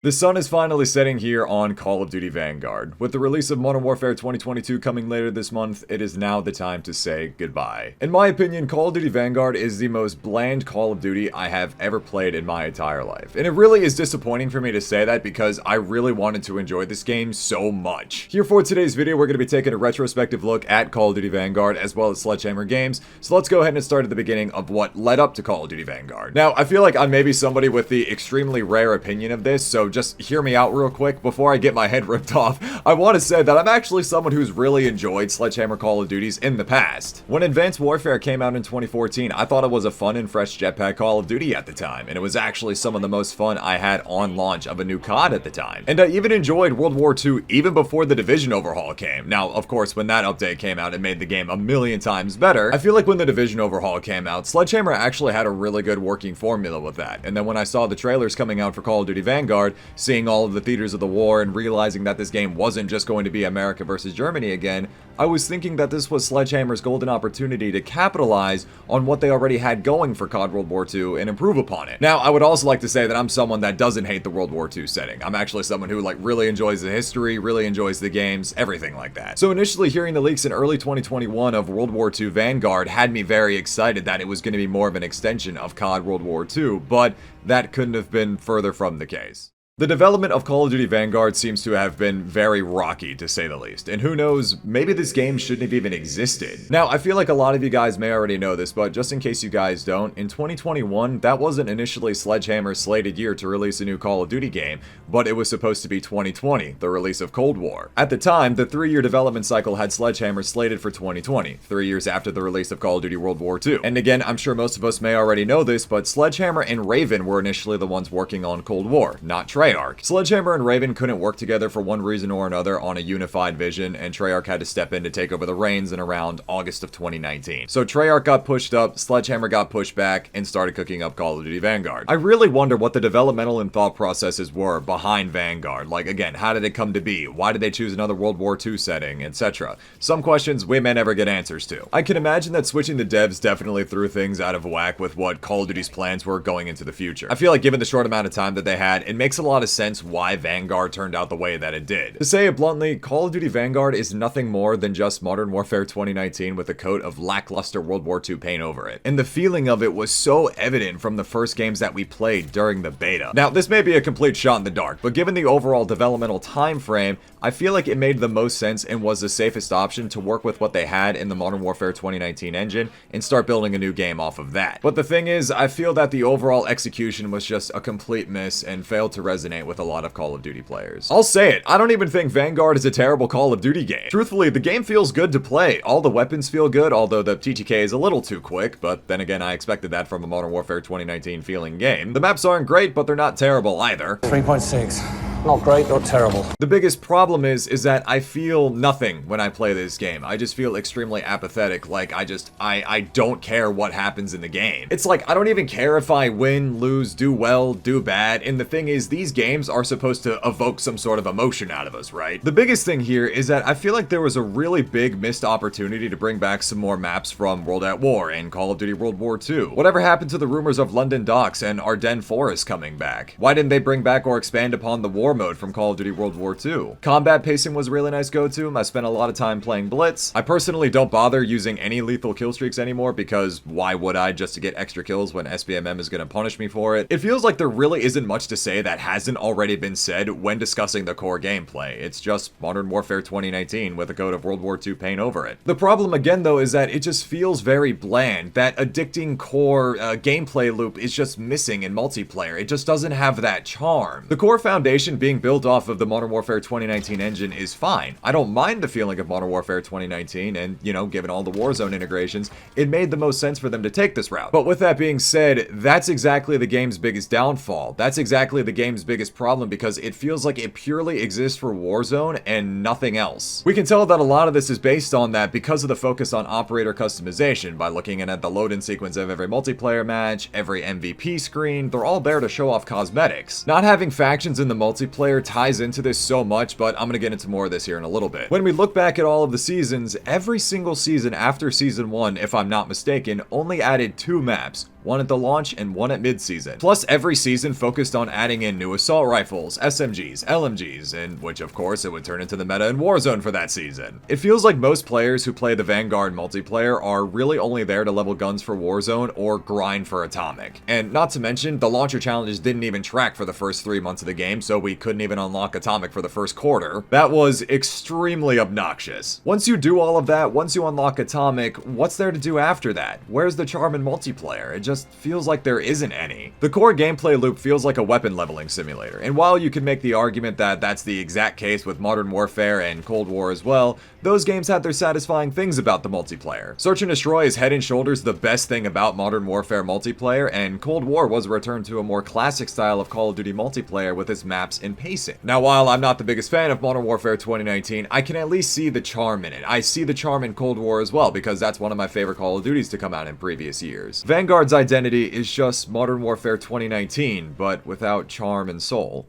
The sun is finally setting here on Call of Duty Vanguard. With the release of Modern Warfare 2022 coming later this month, it is now the time to say goodbye. In my opinion, Call of Duty Vanguard is the most bland Call of Duty I have ever played in my entire life. And it really is disappointing for me to say that because I really wanted to enjoy this game so much. Here for today's video, we're going to be taking a retrospective look at Call of Duty Vanguard as well as Sledgehammer Games. So let's go ahead and start at the beginning of what led up to Call of Duty Vanguard. Now, I feel like I may be somebody with the extremely rare opinion of this, so just hear me out real quick before I get my head ripped off. I want to say that I'm actually someone who's really enjoyed Sledgehammer Call of Duties in the past. When Advanced Warfare came out in 2014, I thought it was a fun and fresh jetpack Call of Duty at the time, and it was actually some of the most fun I had on launch of a new CoD at the time. And I even enjoyed World War II even before the Division overhaul came. Now, of course, when that update came out, it made the game a million times better. I feel like when the Division overhaul came out, Sledgehammer actually had a really good working formula with that. And then when I saw the trailers coming out for Call of Duty Vanguard, seeing all of the theaters of the war and realizing that this game wasn't just going to be America versus Germany again, I was thinking that this was Sledgehammer's golden opportunity to capitalize on what they already had going for CoD World War II and improve upon it. Now, I would also like to say that I'm someone that doesn't hate the World War II setting. I'm actually someone who really enjoys the history, really enjoys the games, everything like that. So initially hearing the leaks in early 2021 of World War II Vanguard had me very excited that it was going to be more of an extension of CoD World War II, but that couldn't have been further from the case. The development of Call of Duty Vanguard seems to have been very rocky, to say the least, and who knows, maybe this game shouldn't have even existed. Now, I feel like a lot of you guys may already know this, but just in case you guys don't, in 2021, that wasn't initially Sledgehammer's slated year to release a new Call of Duty game, but it was supposed to be 2020, the release of Cold War. At the time, the 3-year development cycle had Sledgehammer slated for 2020, 3 years after the release of Call of Duty World War II. And again, I'm sure most of us may already know this, but Sledgehammer and Raven were initially the ones working on Cold War, not Treyarch. Sledgehammer and Raven couldn't work together for one reason or another on a unified vision, and Treyarch had to step in to take over the reins in around August of 2019. So Treyarch got pushed up, Sledgehammer got pushed back, and started cooking up Call of Duty Vanguard. I really wonder what the developmental and thought processes were behind Vanguard. Like, again, how did it come to be? Why did they choose another World War II setting, etc.? Some questions we may never get answers to. I can imagine that switching the devs definitely threw things out of whack with what Call of Duty's plans were going into the future. I feel like given the short amount of time that they had, it makes a lot of sense why Vanguard turned out the way that it did. To say it bluntly, Call of Duty Vanguard is nothing more than just Modern Warfare 2019 with a coat of lackluster World War II paint over it. And the feeling of it was so evident from the first games that we played during the beta. Now, this may be a complete shot in the dark, but given the overall developmental time frame, I feel like it made the most sense and was the safest option to work with what they had in the Modern Warfare 2019 engine and start building a new game off of that. But the thing is, I feel that the overall execution was just a complete miss and failed to resonate with a lot of Call of Duty players. I'll say it, I don't even think Vanguard is a terrible Call of Duty game. Truthfully, the game feels good to play. All the weapons feel good, although the TTK is a little too quick, but then again, I expected that from a Modern Warfare 2019 feeling game. The maps aren't great, but they're not terrible either. 3.6. Not great, not terrible. The biggest problem is that I feel nothing when I play this game. I just feel extremely apathetic, like I don't care what happens in the game. It's like, I don't even care if I win, lose, do well, do bad, and the thing is, these games are supposed to evoke some sort of emotion out of us, right? The biggest thing here is that I feel like there was a really big missed opportunity to bring back some more maps from World at War and Call of Duty World War II. Whatever happened to the rumors of London Docks and Ardennes Forest coming back? Why didn't they bring back or expand upon the war mode from Call of Duty World War II? Combat pacing was a really nice go-to. I spent a lot of time playing Blitz. I personally don't bother using any lethal kill streaks anymore because why would I, just to get extra kills when SBMM is going to punish me for it? It feels like there really isn't much to say that hasn't already been said when discussing the core gameplay. It's just Modern Warfare 2019 with a coat of World War II paint over it. The problem again though is that it just feels very bland. That addicting core gameplay loop is just missing in multiplayer. It just doesn't have that charm. The core foundation being built off of the Modern Warfare 2019 engine is fine. I don't mind the feeling of Modern Warfare 2019 and, you know, given all the Warzone integrations, it made the most sense for them to take this route. But with that being said, that's exactly the game's biggest downfall. That's exactly the game's biggest problem because it feels like it purely exists for Warzone and nothing else. We can tell that a lot of this is based on that because of the focus on operator customization by looking at the load-in sequence of every multiplayer match, every MVP screen, they're all there to show off cosmetics. Not having factions in the multiplayer ties into this so much, but I'm gonna get into more of this here in a little bit. When we look back at all of the seasons, every single season after season 1, if I'm not mistaken, only added 2 maps. one at the launch and one at mid-season. Plus, every season focused on adding in new assault rifles, SMGs, LMGs, and which of course it would turn into the meta in Warzone for that season. It feels like most players who play the Vanguard multiplayer are really only there to level guns for Warzone or grind for Atomic. And not to mention, the launcher challenges didn't even track for the first 3 months of the game, so we couldn't even unlock Atomic for the first quarter. That was extremely obnoxious. Once you do all of that, once you unlock Atomic, what's there to do after that? Where's the charm in multiplayer? It just feels like there isn't any. The core gameplay loop feels like a weapon leveling simulator, and while you can make the argument that that's the exact case with Modern Warfare and Cold War as well, those games had their satisfying things about the multiplayer. Search and Destroy is head and shoulders the best thing about Modern Warfare multiplayer, and Cold War was a return to a more classic style of Call of Duty multiplayer with its maps and pacing. Now, while I'm not the biggest fan of Modern Warfare 2019, I can at least see the charm in it. I see the charm in Cold War as well, because that's one of my favorite Call of Duties to come out in previous years. Vanguard's identity is just Modern Warfare 2019, but without charm and soul.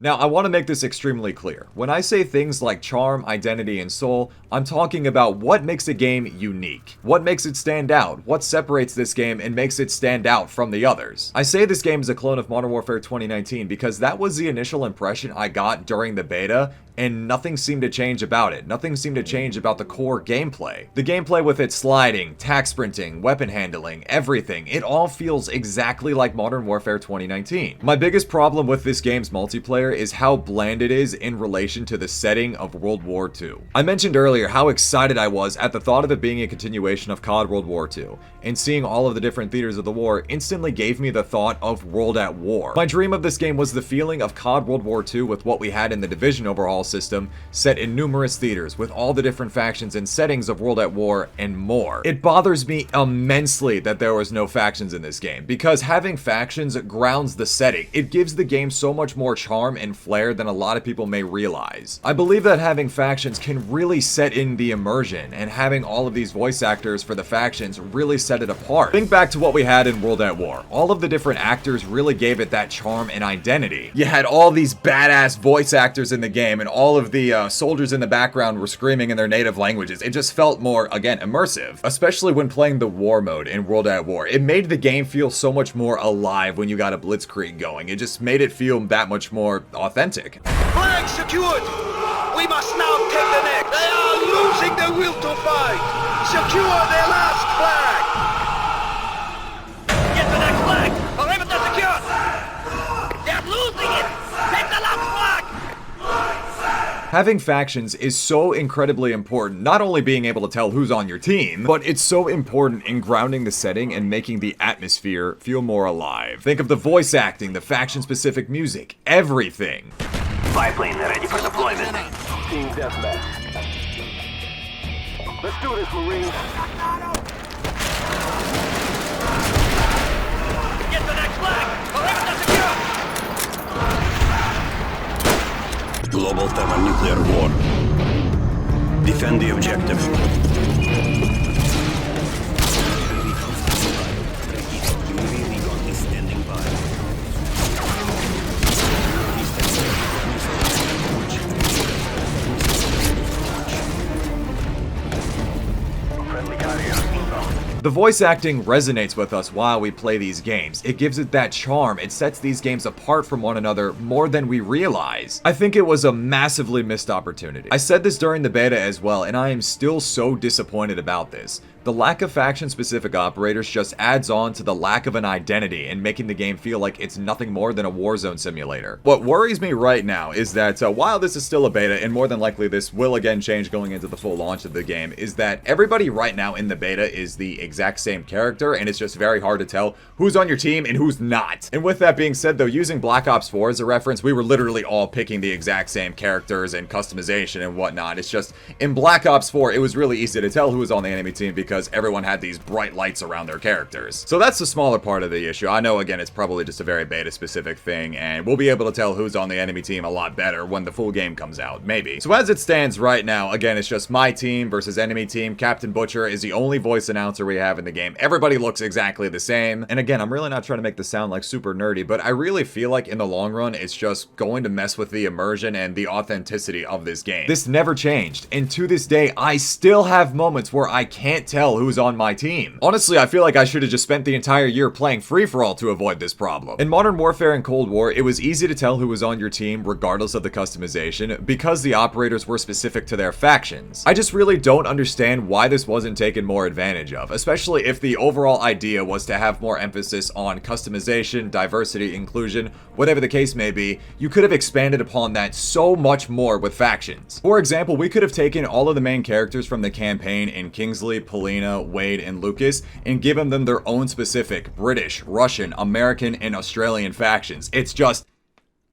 Now, I want to make this extremely clear. When I say things like charm, identity, and soul, I'm talking about what makes a game unique. What makes it stand out? What separates this game and makes it stand out from the others? I say this game is a clone of Modern Warfare 2019 because that was the initial impression I got during the beta, and nothing seemed to change about it. Nothing seemed to change about the core gameplay. The gameplay with its sliding, tac sprinting, weapon handling, everything, it all feels exactly like Modern Warfare 2019. My biggest problem with this game's multiplayer is how bland it is in relation to the setting of World War II. I mentioned earlier how excited I was at the thought of it being a continuation of CoD World War II, and seeing all of the different theaters of the war instantly gave me the thought of World at War. My dream of this game was the feeling of CoD World War II with what we had in the Division overhaul system, set in numerous theaters with all the different factions and settings of World at War and more. It bothers me immensely that there was no factions in this game, because having factions grounds the setting. It gives the game so much more charm and flair than a lot of people may realize. I believe that having factions can really set in the immersion, and having all of these voice actors for the factions really set it apart. Think back to what we had in World at War. All of the different actors really gave it that charm and identity. You had all these badass voice actors in the game, and all of the soldiers in the background were screaming in their native languages. It just felt more, again, immersive. Especially when playing the war mode in World at War. It made the game feel so much more alive when you got a blitzkrieg going. It just made it feel that much more authentic. Flag secured! We must now take the next! They are losing the will to fight! Secure their last flag! Get the next flag! Perimeter secured! They're losing it! Take the last flag! Having factions is so incredibly important, not only being able to tell who's on your team, but it's so important in grounding the setting and making the atmosphere feel more alive. Think of the voice acting, the faction-specific music, everything. Biplane ready for deployment. Team deathmatch. Let's do this, Marines. Get the next flag! Perimeter secured! Global thermonuclear war. Defend the objective. Standing by. Friendly carrier. The voice acting resonates with us while we play these games. It gives it that charm. It sets these games apart from one another more than we realize. I think it was a massively missed opportunity. I said this during the beta as well, and I am still so disappointed about this. The lack of faction-specific operators just adds on to the lack of an identity and making the game feel like it's nothing more than a Warzone simulator. What worries me right now is that while this is still a beta, and more than likely this will again change going into the full launch of the game, is that everybody right now in the beta is the exact same character, and it's just very hard to tell who's on your team and who's not. And with that being said though, using Black Ops 4 as a reference, we were literally all picking the exact same characters and customization and whatnot. It's just, in Black Ops 4, it was really easy to tell who was on the enemy team because everyone had these bright lights around their characters. So that's the smaller part of the issue. I know, again, it's probably just a very beta-specific thing, and we'll be able to tell who's on the enemy team a lot better when the full game comes out, maybe. So as it stands right now, again, it's just my team versus enemy team. Captain Butcher is the only voice announcer we you have in the game. Everybody looks exactly the same. And again, I'm really not trying to make this sound like super nerdy, but I really feel like in the long run, it's just going to mess with the immersion and the authenticity of this game. This never changed, and to this day, I still have moments where I can't tell who's on my team. Honestly, I feel like I should have just spent the entire year playing free-for-all to avoid this problem. In Modern Warfare and Cold War, it was easy to tell who was on your team regardless of the customization because the operators were specific to their factions. I just really don't understand why this wasn't taken more advantage of, especially if the overall idea was to have more emphasis on customization, diversity, inclusion, whatever the case may be. You could have expanded upon that so much more with factions. For example, we could have taken all of the main characters from the campaign in Kingsley, Polina, Wade, and Lucas and given them their own specific British, Russian, American, and Australian factions. It's just...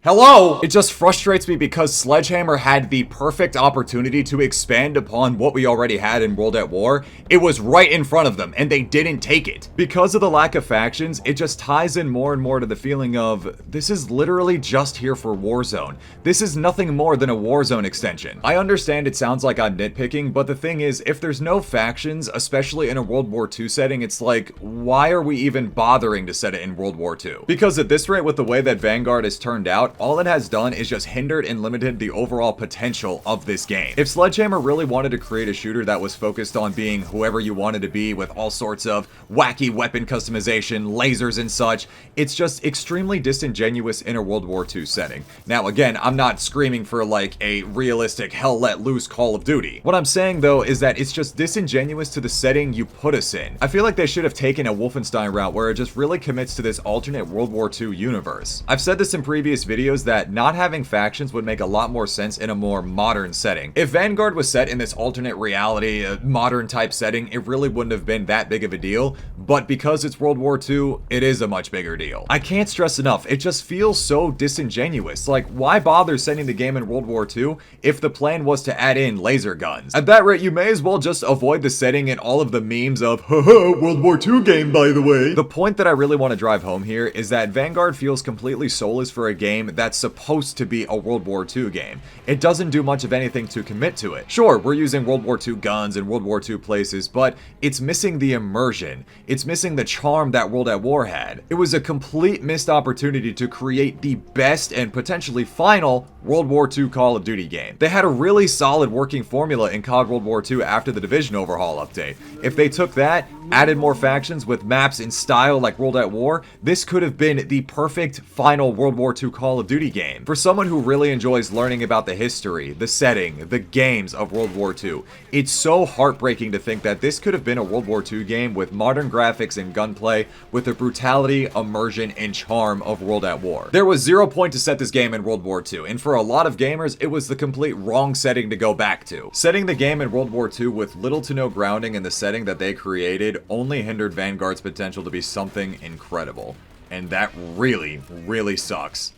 hello! It just frustrates me because Sledgehammer had the perfect opportunity to expand upon what we already had in World at War. It was right in front of them, and they didn't take it. Because of the lack of factions, it just ties in more and more to the feeling of, this is literally just here for Warzone. This is nothing more than a Warzone extension. I understand it sounds like I'm nitpicking, but the thing is, if there's no factions, especially in a World War II setting, it's like, why are we even bothering to set it in World War II? Because at this rate, with the way that Vanguard has turned out, all it has done is just hindered and limited the overall potential of this game. If Sledgehammer really wanted to create a shooter that was focused on being whoever you wanted to be with all sorts of wacky weapon customization, lasers and such, it's just extremely disingenuous in a World War II setting. Now again, I'm not screaming for like a realistic hell let loose Call of Duty. What I'm saying though is that it's just disingenuous to the setting you put us in. I feel like they should have taken a Wolfenstein route where it just really commits to this alternate World War II universe. I've said this in previous videos that not having factions would make a lot more sense in a more modern setting. If Vanguard was set in this alternate reality, modern type setting, it really wouldn't have been that big of a deal, but because it's World War II, it is a much bigger deal. I can't stress enough, it just feels so disingenuous. Like, why bother setting the game in World War II if the plan was to add in laser guns? At that rate, you may as well just avoid the setting and all of the memes of, haha, World War II game by the way. The point that I really want to drive home here is that Vanguard feels completely soulless for a game that's supposed to be a World War II game. It doesn't do much of anything to commit to it. Sure, we're using World War II guns and World War II places, but it's missing the immersion. It's missing the charm that World at War had. It was a complete missed opportunity to create the best and potentially final World War II Call of Duty game. They had a really solid working formula in CoD World War II after the Division overhaul update. If they took that, added more factions with maps in style like World at War, this could have been the perfect final World War II Call of Duty game. For someone who really enjoys learning about the history, the setting, the games of World War II, it's so heartbreaking to think that this could have been a World War II game with modern graphics and gunplay, with the brutality, immersion, and charm of World at War. There was 0 point to set this game in World War II, and for a lot of gamers, it was the complete wrong setting to go back to. Setting the game in World War II with little to no grounding in the setting that they created only hindered Vanguard's potential to be something incredible. And that really, really sucks.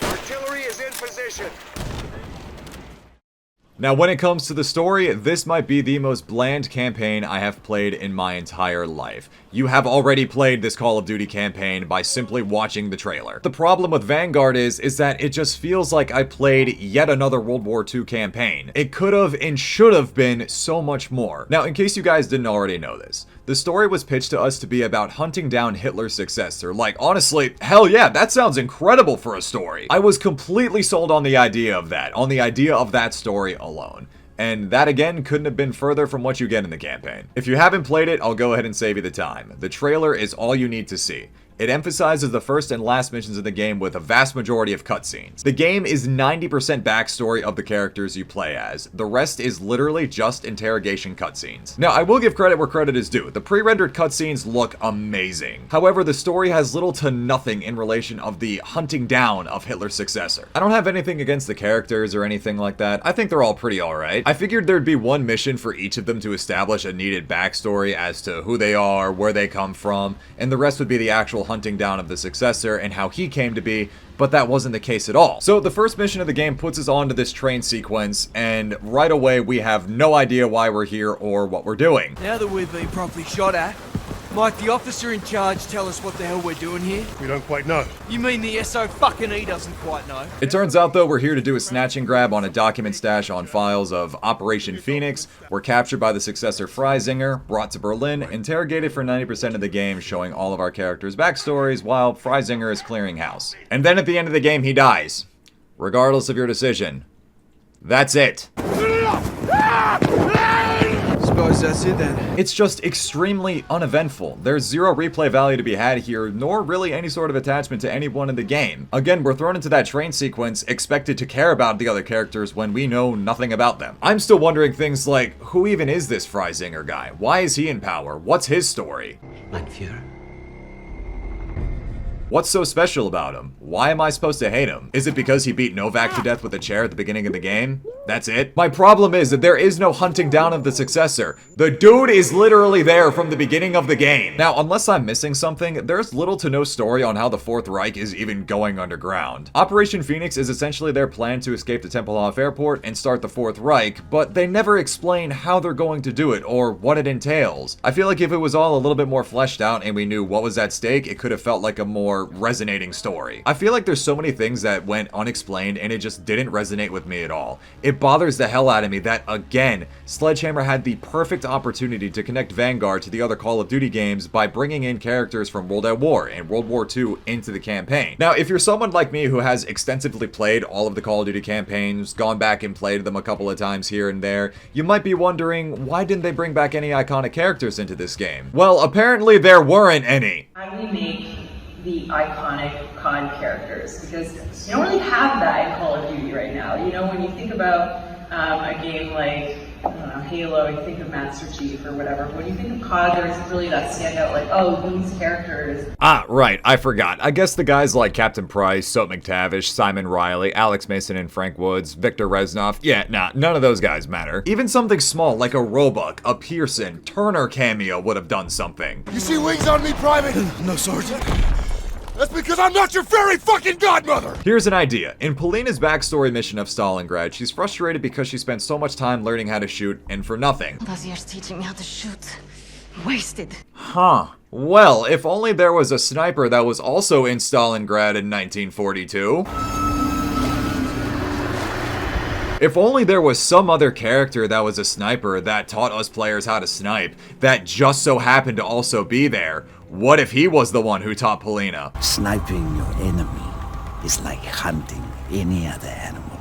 Artillery is in position. Now, when it comes to the story, this might be the most bland campaign I have played in my entire life. You have already played this Call of Duty campaign by simply watching the trailer. The problem with Vanguard is that it just feels like I played yet another World War II campaign. It could have and should have been so much more. Now, in case you guys didn't already know this, the story was pitched to us to be about hunting down Hitler's successor. Like, honestly, hell yeah, that sounds incredible for a story. I was completely sold on the idea of that story alone. And that again couldn't have been further from what you get in the campaign. If you haven't played it, I'll go ahead and save you the time. The trailer is all you need to see. It emphasizes the first and last missions of the game with a vast majority of cutscenes. The game is 90% backstory of the characters you play as. The rest is literally just interrogation cutscenes. Now, I will give credit where credit is due. The pre-rendered cutscenes look amazing. However, the story has little to nothing in relation of the hunting down of Hitler's successor. I don't have anything against the characters or anything like that. I think they're all pretty alright. I figured there'd be one mission for each of them to establish a needed backstory as to who they are, where they come from, and the rest would be the actual hunting down of the successor and how he came to be, but that wasn't the case at all. So the first mission of the game puts us onto this train sequence, and right away we have no idea why we're here or what we're doing. Now that we've been properly shot at, Might the officer in charge tell us what the hell we're doing here? We don't quite know. You mean the SO-fucking-E doesn't quite know? It turns out, though, we're here to do a snatch and grab on a document stash on files of Operation Phoenix. We're captured by the successor Freisinger, brought to Berlin, interrogated for 90% of the game, showing all of our characters' backstories while Freisinger is clearing house. And then at the end of the game, he dies. Regardless of your decision. That's it. Suppose that's it then. It's just extremely uneventful. There's zero replay value to be had here, nor really any sort of attachment to anyone in the game. Again, we're thrown into that train sequence expected to care about the other characters when we know nothing about them. I'm still wondering things like, who even is this Freisinger guy? Why is he in power? What's his story? Mein Führer. What's so special about him? Why am I supposed to hate him? Is it because he beat Novak to death with a chair at the beginning of the game? That's it? My problem is that there is no hunting down of the successor. The dude is literally there from the beginning of the game. Now, unless I'm missing something, there's little to no story on how the Fourth Reich is even going underground. Operation Phoenix is essentially their plan to escape the Tempelhof airport and start the Fourth Reich, but they never explain how they're going to do it or what it entails. I feel like if it was all a little bit more fleshed out and we knew what was at stake, it could have felt like a more resonating story. I feel like there's so many things that went unexplained and it just didn't resonate with me at all. It bothers the hell out of me that, again, Sledgehammer had the perfect opportunity to connect Vanguard to the other Call of Duty games by bringing in characters from World at War and World War II into the campaign. Now, if you're someone like me who has extensively played all of the Call of Duty campaigns, gone back and played them a couple of times here and there, you might be wondering, why didn't they bring back any iconic characters into this game? Well, apparently there weren't any. How do we make the iconic CoD characters? Because you don't really have that in Call of Duty right now. You know, when you think about a game like, I don't know, Halo, you think of Master Chief or whatever. When you think of CoD, there isn't really that standout, like, oh, these characters. Ah, right, I forgot. I guess the guys like Captain Price, Soap McTavish, Simon Riley, Alex Mason and Frank Woods, Victor Reznov, yeah, nah, none of those guys matter. Even something small like a Roebuck, a Pearson, Turner cameo would have done something. You see wings on me, Private? No, Sergeant. That's because I'm not your fairy fucking godmother! Here's an idea. In Polina's backstory mission of Stalingrad, she's frustrated because she spent so much time learning how to shoot, and for nothing. Those years teaching me how to shoot. Wasted. Huh. Well, if only there was a sniper that was also in Stalingrad in 1942. If only there was some other character that was a sniper that taught us players how to snipe, that just so happened to also be there. What if he was the one who taught Polina? Sniping your enemy is like hunting any other animal.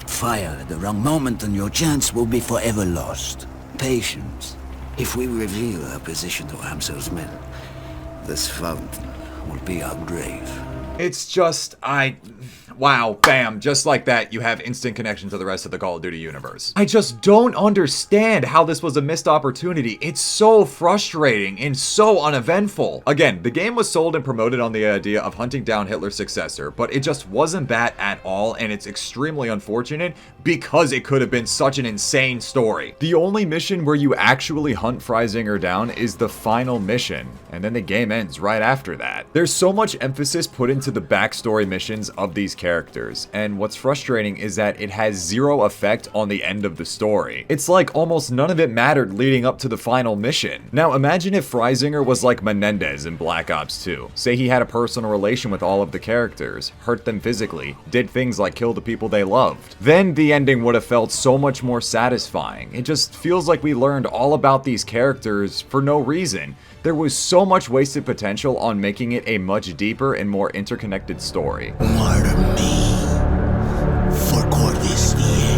Fire at the wrong moment and your chance will be forever lost. Patience. If we reveal our position to Amsel's men, this fountain will be our grave. It's just, wow, bam, just like that, you have instant connection to the rest of the Call of Duty universe. I just don't understand how this was a missed opportunity. It's so frustrating and so uneventful. Again, the game was sold and promoted on the idea of hunting down Hitler's successor, but it just wasn't that at all, and it's extremely unfortunate because it could have been such an insane story. The only mission where you actually hunt Freisinger down is the final mission, and then the game ends right after that. There's so much emphasis put into the backstory missions of these characters, and what's frustrating is that it has zero effect on the end of the story. It's like almost none of it mattered leading up to the final mission. Now imagine if Freisinger was like Menendez in Black Ops 2. Say he had a personal relation with all of the characters, hurt them physically, did things like kill the people they loved. Then the ending would have felt so much more satisfying. It just feels like we learned all about these characters for no reason. There was so much wasted potential on making it a much deeper and more interconnected story. Murder me for CoD WWII.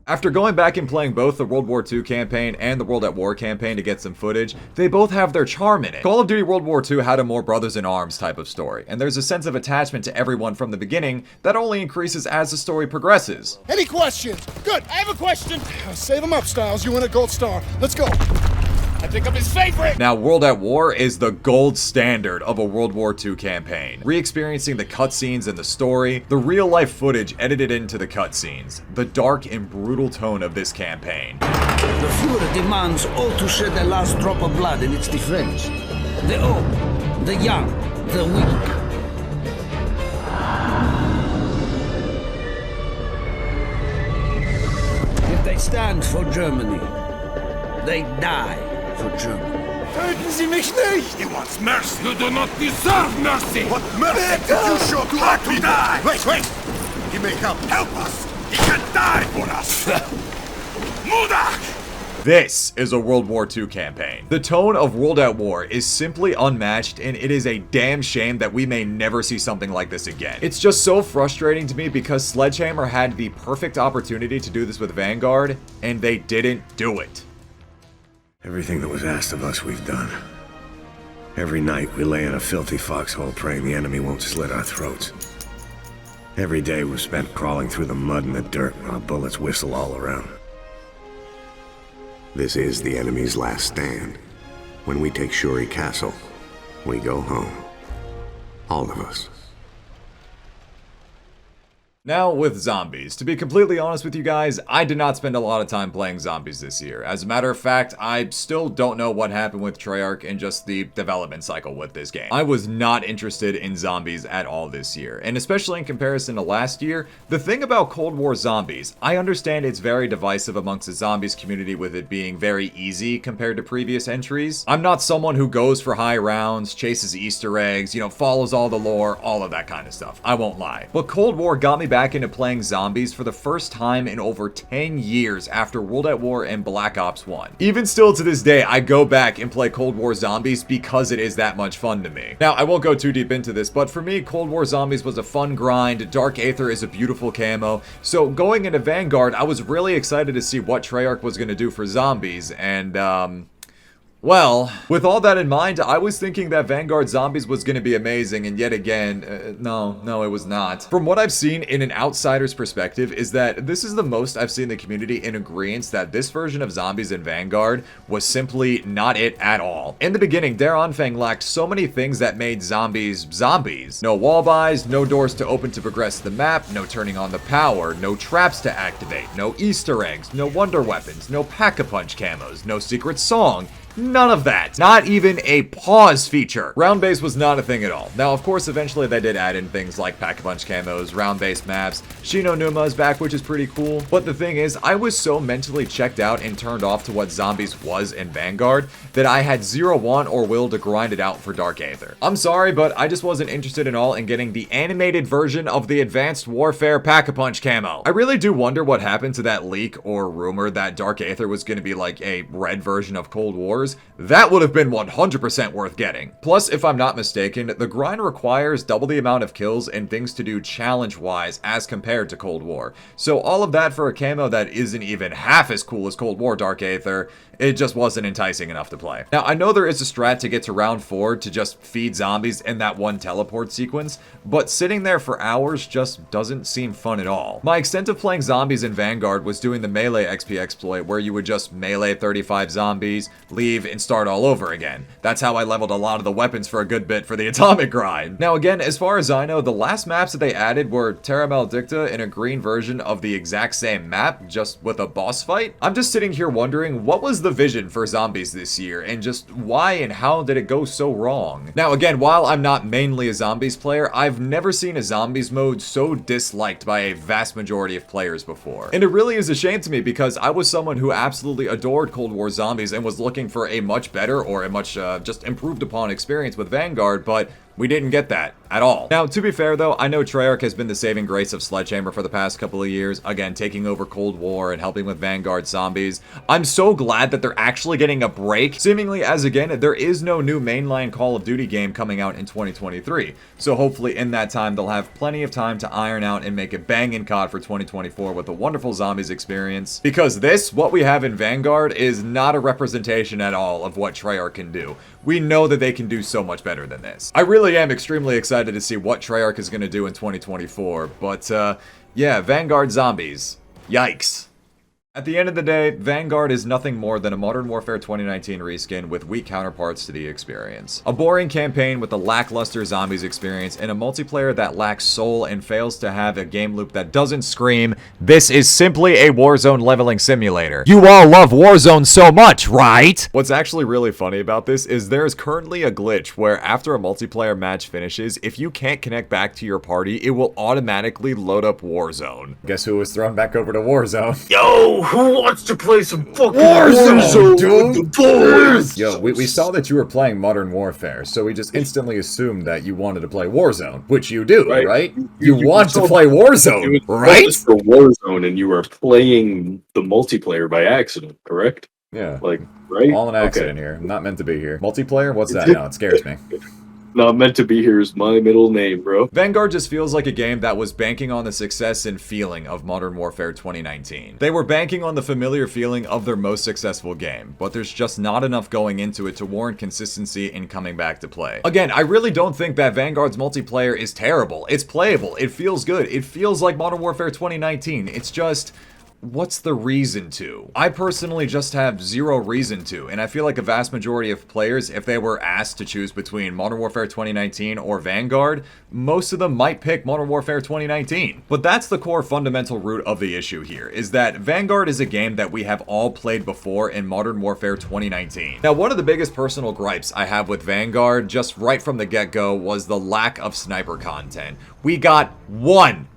After going back and playing both the World War II campaign and the World at War campaign to get some footage, they both have their charm in it. Call of Duty World War II had a more brothers-in-arms type of story, and there's a sense of attachment to everyone from the beginning that only increases as the story progresses. Any questions? Good, I have a question. Save them up, Styles. You win a gold star. Let's go. I think I'm his favorite! Now, World at War is the gold standard of a World War II campaign. Re-experiencing the cutscenes and the story, the real-life footage edited into the cutscenes, the dark and brutal tone of this campaign. The Fuhrer demands all to shed their last drop of blood in its defense. The old, the young, the weak. stand for Germany. They die for Germany. Töten Sie mich nicht! He wants mercy. You do not deserve mercy. What mercy did you show to our people? Die. Wait! He may help. Help us. He can die for us. Mudak! This is a World War II campaign. The tone of World at War is simply unmatched, and it is a damn shame that we may never see something like this again. It's just so frustrating to me because Sledgehammer had the perfect opportunity to do this with Vanguard, and they didn't do it. Everything that was asked of us, we've done. Every night we lay in a filthy foxhole praying the enemy won't slit our throats. Every day we've spent crawling through the mud and the dirt while bullets whistle all around. This is the enemy's last stand. When we take Shuri Castle, we go home. All of us. Now, with zombies. To be completely honest with you guys, I did not spend a lot of time playing zombies this year. As a matter of fact, I still don't know what happened with Treyarch and just the development cycle with this game. I was not interested in zombies at all this year, and especially in comparison to last year, the thing about Cold War zombies, I understand it's very divisive amongst the zombies community with it being very easy compared to previous entries. I'm not someone who goes for high rounds, chases Easter eggs, you know, follows all the lore, all of that kind of stuff. I won't lie. But Cold War got me back into playing zombies for the first time in over 10 years after World at War and Black Ops 1. Even still to this day, I go back and play Cold War zombies because it is that much fun to me. Now, I won't go too deep into this, but for me, Cold War zombies was a fun grind. Dark Aether is a beautiful camo. So going into Vanguard, I was really excited to see what Treyarch was going to do for zombies, and well, with all that in mind, I was thinking that Vanguard Zombies was going to be amazing, and yet again, no, it was not. From what I've seen in an outsider's perspective is that this is the most I've seen the community in agreement that this version of Zombies in Vanguard was simply not it at all. In the beginning, Daronfang lacked so many things that made zombies zombies. No wall buys, no doors to open to progress the map, no turning on the power, no traps to activate, no Easter eggs, no wonder weapons, no pack-a-punch camos, no secret song. None of that. Not even a pause feature. Round-based was not a thing at all. Now, of course, eventually they did add in things like pack-a-punch camos, round-based maps, Shino Numa is back, which is pretty cool. But the thing is, I was so mentally checked out and turned off to what Zombies was in Vanguard that I had zero want or will to grind it out for Dark Aether. I'm sorry, but I just wasn't interested at all in getting the animated version of the Advanced Warfare pack-a-punch camo. I really do wonder what happened to that leak or rumor that Dark Aether was going to be like a red version of Cold Wars. That would have been 100% worth getting. Plus, if I'm not mistaken, the grind requires double the amount of kills and things to do challenge-wise as compared to Cold War. So all of that for a camo that isn't even half as cool as Cold War Dark Aether, it just wasn't enticing enough to play. Now, I know there is a strat to get to round 4 to just feed zombies in that one teleport sequence, but sitting there for hours just doesn't seem fun at all. My extent of playing zombies in Vanguard was doing the melee XP exploit where you would just melee 35 zombies, leave, and start all over again. That's how I leveled a lot of the weapons for a good bit for the atomic grind. Now again, as far as I know, the last maps that they added were Terra Maldicta in a green version of the exact same map, just with a boss fight. I'm just sitting here wondering, what was the vision for zombies this year, and just why and how did it go so wrong? Now again, while I'm not mainly a zombies player, I've never seen a zombies mode so disliked by a vast majority of players before. And it really is a shame to me because I was someone who absolutely adored Cold War Zombies and was looking for a much better or a much just improved upon experience with Vanguard, but we didn't get that at all. Now, to be fair though, I know Treyarch has been the saving grace of Sledgehammer for the past couple of years, again, taking over Cold War and helping with Vanguard Zombies. I'm so glad that they're actually getting a break, seemingly as, again, there is no new mainline Call of Duty game coming out in 2023. So hopefully in that time, they'll have plenty of time to iron out and make a banging COD for 2024 with a wonderful Zombies experience. Because this, what we have in Vanguard, is not a representation at all of what Treyarch can do. We know that they can do so much better than this. I really am extremely excited to see what Treyarch is going to do in 2024, but yeah, Vanguard Zombies. Yikes. At the end of the day, Vanguard is nothing more than a Modern Warfare 2019 reskin with weak counterparts to the experience. A boring campaign with a lackluster zombies experience and a multiplayer that lacks soul and fails to have a game loop that doesn't scream, "This is simply a Warzone leveling simulator." You all love Warzone so much, right? What's actually really funny about this is there is currently a glitch where after a multiplayer match finishes, if you can't connect back to your party, it will automatically load up Warzone. Guess who was thrown back over to Warzone? Yo! who wants to play some fucking Warzone, dude? with the boys? Yo, we saw that you were playing Modern Warfare, so we just instantly assumed that you wanted to play Warzone, which you do, right? You want to play Warzone, right? For Warzone, and you were playing the multiplayer by accident, correct? Yeah. Like, right? All an accident here. I'm not meant to be here. Multiplayer? What's that? No, it scares me. Not meant to be here is my middle name, bro. Vanguard just feels like a game that was banking on the success and feeling of Modern Warfare 2019. They were banking on the familiar feeling of their most successful game, but there's just not enough going into it to warrant consistency in coming back to play. Again, I really don't think that Vanguard's multiplayer is terrible. It's playable. It feels good. It feels like Modern Warfare 2019. It's just... what's the reason to? I personally just have zero reason to, and I feel like a vast majority of players, if they were asked to choose between Modern Warfare 2019 or Vanguard, most of them might pick Modern Warfare 2019. But that's the core fundamental root of the issue here, is that Vanguard is a game that we have all played before in Modern Warfare 2019. Now, one of the biggest personal gripes I have with Vanguard, just right from the get-go, was the lack of sniper content. We got one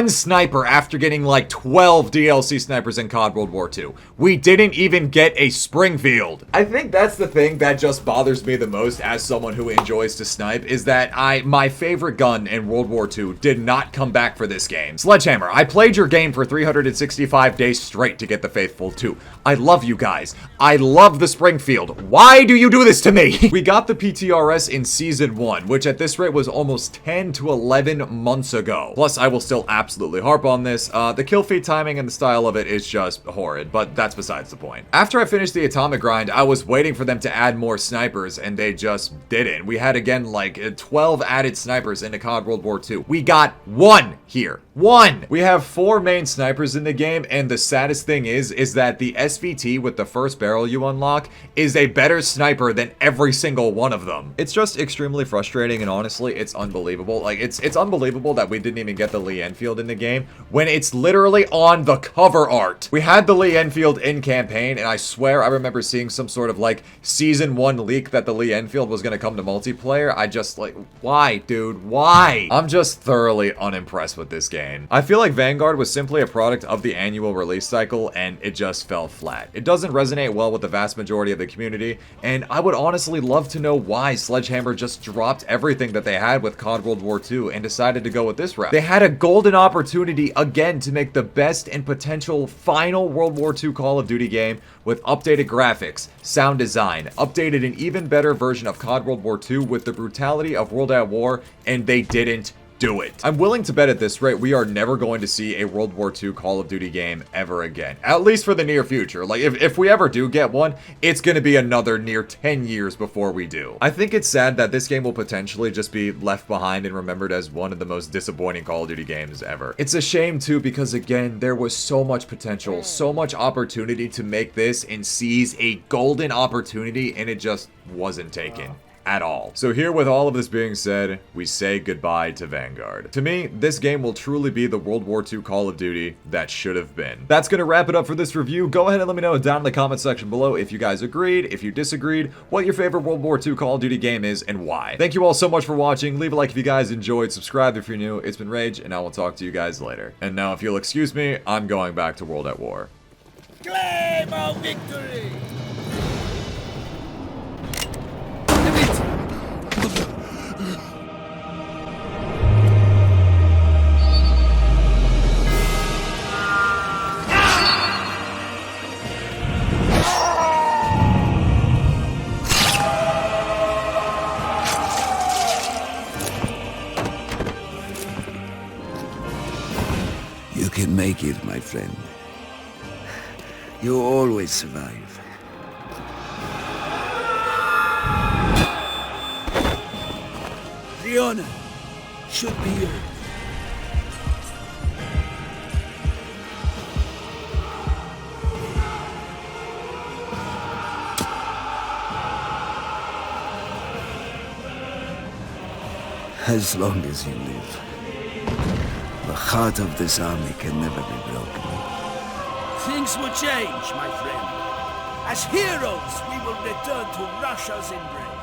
sniper after getting like 12 DLC snipers in CoD World War II. We didn't even get a Springfield. I think that's the thing that just bothers me the most as someone who enjoys to snipe, is that my favorite gun in World War II did not come back for this game. Sledgehammer, I played your game for 365 days straight to get the Faithful 2. I love you guys. I love the Springfield. Why do you do this to me? We got the PTRS in Season 1, which at this rate was almost 10 to 11 months ago. Plus, I will still absolutely harp on this. The kill feed timing and the style of it is just horrid, but that's besides the point. After I finished the Atomic Grind, I was waiting for them to add more snipers, and they just didn't. We had, again, like 12 added snipers into CoD World War II. We got one here. One! We have 4 main snipers in the game, and the saddest thing is that the SVT with the first barrel you unlock is a better sniper than every single one of them. It's just extremely frustrating, and honestly, it's unbelievable. Like, it's unbelievable that we didn't even get the Lee Enfield in the game when it's literally on the cover art. We had the Lee Enfield in campaign, and I swear I remember seeing some sort of like Season 1 leak that the Lee Enfield was gonna come to multiplayer. I just like, why, dude? Why? I'm just thoroughly unimpressed with this game. I feel like Vanguard was simply a product of the annual release cycle, and it just fell flat. It doesn't resonate well with the vast majority of the community, and I would honestly love to know why Sledgehammer just dropped everything that they had with CoD World War II and decided to go with this route. They had a golden opportunity again to make the best and potential final World War II Call of Duty game with updated graphics, sound design, updated and even better version of CoD World War II with the brutality of World at War, and they didn't do it. I'm willing to bet at this rate we are never going to see a World War II Call of Duty game ever again. At least for the near future. Like, if we ever do get one, it's gonna be another near 10 years before we do. I think it's sad that this game will potentially just be left behind and remembered as one of the most disappointing Call of Duty games ever. It's a shame too, because again, there was so much potential, so much opportunity to make this and seize a golden opportunity, and it just wasn't taken at all. So here, with all of this being said, we say goodbye to Vanguard. To me, this game will truly be the World War II Call of Duty that should have been. That's gonna wrap it up for this review. Go ahead and let me know down in the comment section below if you guys agreed, if you disagreed, what your favorite World War II Call of Duty game is, and why. Thank you all so much for watching. Leave a like if you guys enjoyed, subscribe if you're new. It's been Rage, and I will talk to you guys later. And now, if you'll excuse me, I'm going back to World at War. Claim our victory! You can make it, my friend. You always survive. The honor should be yours. As long as you live, the heart of this army can never be broken. Things will change, my friend. As heroes, we will return to Russia's embrace.